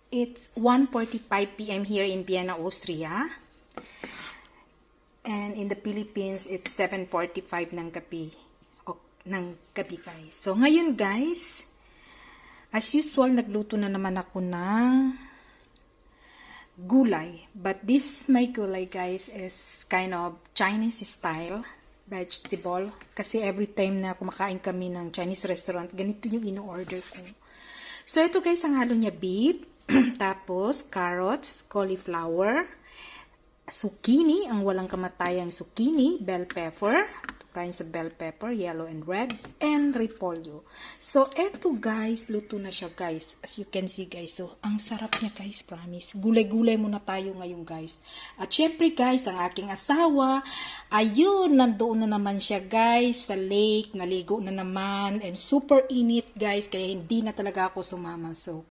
It's 1:45 p.m. here in Vienna, Austria. And in the Philippines, it's 7:45 ng gabi. Guys. So, ngayon guys, as usual, nagluto na naman ako ng gulay. But this my gulay guys is kind of Chinese style vegetable. Kasi every time na kumakain kami ng Chinese restaurant, ganito yung in-order ko. So, ito guys, ang halo niya beef. Tapos, carrots, cauliflower, zucchini, ang walang kamatayang zucchini, bell pepper, two kinds of bell pepper, yellow and red, and repolyo. So, eto guys, luto na siya guys. As you can see guys, so, ang sarap niya guys, promise. Gulay-gulay muna tayo ngayon guys. At syempre guys, ang aking asawa, ayun, nandoon na naman siya guys, sa lake, naligo na naman, and super init guys, kaya hindi na talaga ako sumama. So,